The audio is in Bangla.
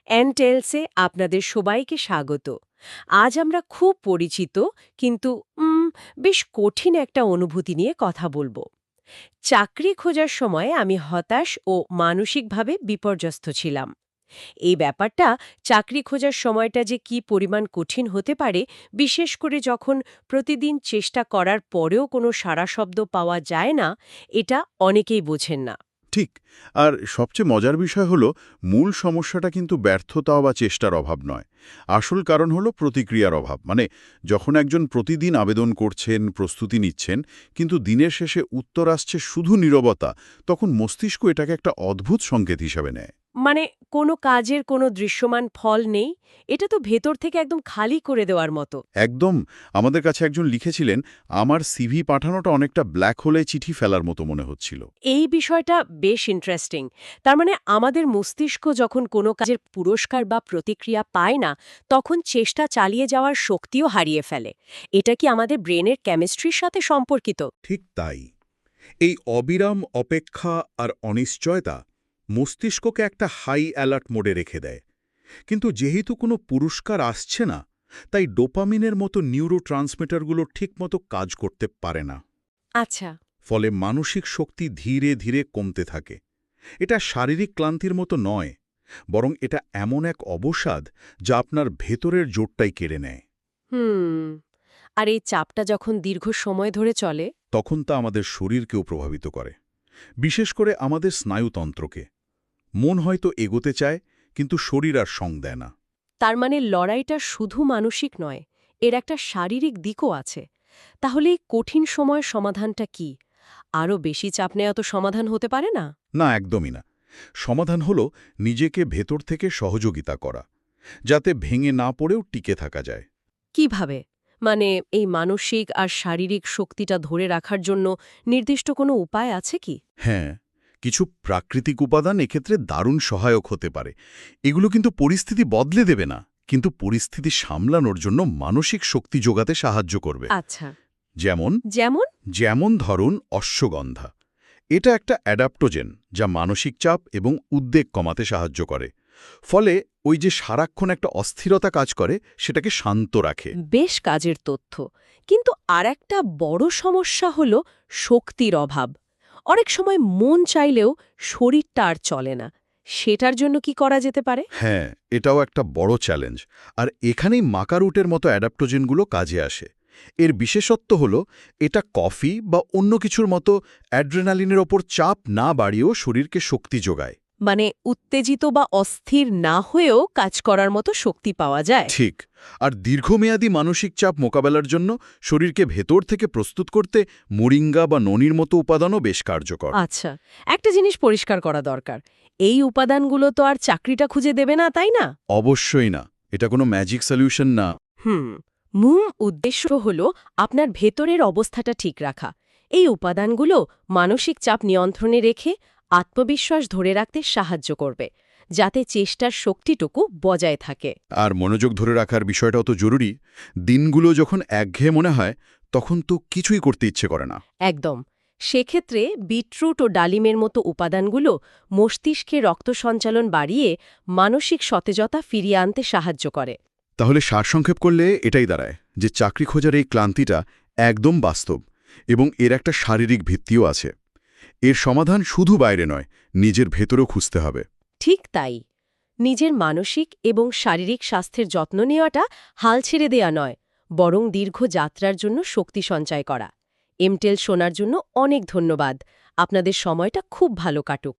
এনটেলসে আপনাদের সবাইকে স্বাগত। আজ আমরা খুব পরিচিত কিন্তু বেশ কঠিন একটা অনুভূতি নিয়ে কথা বলবো। চাকরি খোঁজার সময় আমি হতাশ ও মানসিকভাবে বিপর্যস্ত ছিলাম। এই ব্যাপারটা, চাকরি খোঁজার সময়টা যে কি পরিমাণ কঠিন হতে পারে, বিশেষ করে যখন প্রতিদিন চেষ্টা করার পরেও কোনো সাড়া শব্দ পাওয়া যায় না, এটা অনেকেই বোঝেন না। ঠিক। আর সবচেয়ে মজার বিষয় হলো মূল সমস্যাটা কিন্তু ব্যর্থতা বা চেষ্টার অভাব নয়। আসল কারণ হলো প্রতিক্রিয়ার অভাব। মানে যখন একজন প্রতিদিন আবেদন করছেন, প্রস্তুতি নিচ্ছেন, কিন্তু দিনের শেষে উত্তর আসছে শুধু নীরবতা, তখন মস্তিষ্ক এটাকে একটা অদ্ভুত সংকেত হিসাবে নেয়। মানে কোনো কাজের কোনো দৃশ্যমান ফল নেই, এটা তো ভেতর থেকে একদম খালি করে দেওয়ার মতো। একদম। আমাদের কাছে একজন লিখেছিলেন, আমার সিভি পাঠানোটা অনেকটা ব্ল্যাক হোলে চিঠি ফেলার মতো মনে হচ্ছিল। এই বিষয়টা বেশ ইন্টারেস্টিং। তার মানে আমাদের মস্তিষ্ক যখন কোনো কাজের পুরস্কার বা প্রতিক্রিয়া পায় না, তখন চেষ্টা চালিয়ে যাওয়ার শক্তিও হারিয়ে ফেলে। এটা কি আমাদের ব্রেনের কেমিস্ট্রির সাথে সম্পর্কিত? ঠিক তাই। এই অবিরাম অপেক্ষা আর অনিশ্চয়তা মস্তিষ্ককে একটা হাই অ্যালার্ট মোডে রেখে দেয়। কিন্তু যেহেতু কোনো পুরস্কার আসছে না, তাই ডোপামিনের মতো নিউরোট্রান্সমিটারগুলো ঠিকমতো কাজ করতে পারে না। আচ্ছা। ফলে মানসিক শক্তি ধীরে ধীরে কমতে থাকে। এটা শারীরিক ক্লান্তির মতো নয়, বরং এটা এমন এক অবসাদ যা আপনার ভেতরের জোরটাই কেড়ে নেয়। হুম। আর এই চাপটা যখন দীর্ঘ সময় ধরে চলে? তখন তা আমাদের শরীরকেও প্রভাবিত করে, বিশেষ করে আমাদের স্নায়ুতন্ত্রকে। মন হয়তো এগোতে চায়, কিন্তু শরীর আর সঙ্গ দেয় না। তার মানে লড়াইটা শুধু মানসিক নয়, এর একটা শারীরিক দিকও আছে। তাহলে এই কঠিন সময়ের সমাধানটা কি? আরও বেশি চাপ নেওয়া তো সমাধান হতে পারে না? না, একদমই না। সমাধান হলো নিজেকে ভেতর থেকে সহযোগিতা করা, যাতে ভেঙে না পড়েও টিকে থাকা যায়। কিভাবে? মানে এই মানসিক আর শারীরিক শক্তিটা ধরে রাখার জন্য নির্দিষ্ট কোনো উপায় আছে কি? হ্যাঁ, কিছু প্রাকৃতিক উপাদান এক্ষেত্রে দারুণ সহায়ক হতে পারে। এগুলো কিন্তু পরিস্থিতি বদলে দেবে না, কিন্তু পরিস্থিতি সামলানোর জন্য মানসিক শক্তি যোগাতে সাহায্য করবে। আচ্ছা। যেমন যেমন? যেমন ধরুন অশ্বগন্ধা। এটা একটা অ্যাডাপ্টোজেন যা মানসিক চাপ এবং উদ্বেগ কমাতে সাহায্য করে। ফলে ওই যে সারাক্ষণ একটা অস্থিরতা কাজ করে, সেটাকে শান্ত রাখে। বেশ কাজের তথ্য। কিন্তু আরেকটা বড় সমস্যা হলো শক্তির অভাব। অনেক সময় মন চাইলেও শরীরটা আর চলে না। সেটার জন্য কি করা যেতে পারে? হ্যাঁ, এটাও একটা বড় চ্যালেঞ্জ। আর এখানেই মাকারুটের মতো অ্যাডাপ্টোজেনগুলো কাজে আসে। এর বিশেষত্ব হলো এটা কফি বা অন্য কিছুর মতো অ্যাড্রেনালিনের ওপর চাপ না বাড়িয়েও শরীরকে শক্তি যোগায়। মানে উত্তেজিত বা অস্থির না হয়েও কাজ করার মতো শক্তি পাওয়া যায়। ঠিক। আর দীর্ঘমেয়াদী মানসিক চাপ মোকাবেলার জন্য শরীরকে ভেতর থেকে প্রস্তুত করতে মোরিঙ্গা বা ননির মতো উপাদানও বেশ কার্যকর। আচ্ছা, একটা জিনিস পরিষ্কার করা দরকার। এই উপাদানগুলো তো আর চাকরিটা খুঁজে দেবে না, তাই না? অবশ্যই না। এটা কোনো ম্যাজিক সলিউশন না। হুম। মূল উদ্দেশ্য হল আপনার ভেতরের অবস্থাটা ঠিক রাখা। এই উপাদানগুলো মানসিক চাপ নিয়ন্ত্রণে রেখে আত্মবিশ্বাস ধরে রাখতে সাহায্য করবে, যাতে চেষ্টার শক্তিটুকু বজায় থাকে। আর মনোযোগ ধরে রাখার বিষয়টাও তো জরুরি। দিনগুলো যখন একঘেয়ে মনে হয়, তখন তো কিছুই করতে ইচ্ছে করে না। একদম। সেক্ষেত্রে বিটরুট ও ডালিমের মতো উপাদানগুলো মস্তিষ্কে রক্ত সঞ্চালন বাড়িয়ে মানসিক সতেজতা ফিরিয়ে আনতে সাহায্য করে। তাহলে সারসংক্ষেপ করলে এটাই দাঁড়ায় যে চাকরি খোঁজার এই ক্লান্তিটা একদম বাস্তব, এবং এর একটা শারীরিক ভিত্তিও আছে। এর সমাধান শুধু বাইরে নয়, নিজের ভেতরেও খুঁজতে হবে। ঠিক তাই। নিজের মানসিক এবং শারীরিক স্বাস্থ্যের যত্ন নেওয়াটা হাল ছেড়ে দেয়া নয়, বরং দীর্ঘ যাত্রার জন্য শক্তি সঞ্চয় করা। এমটেল শোনার জন্য অনেক ধন্যবাদ। আপনাদের সময়টা খুব ভালো কাটুক।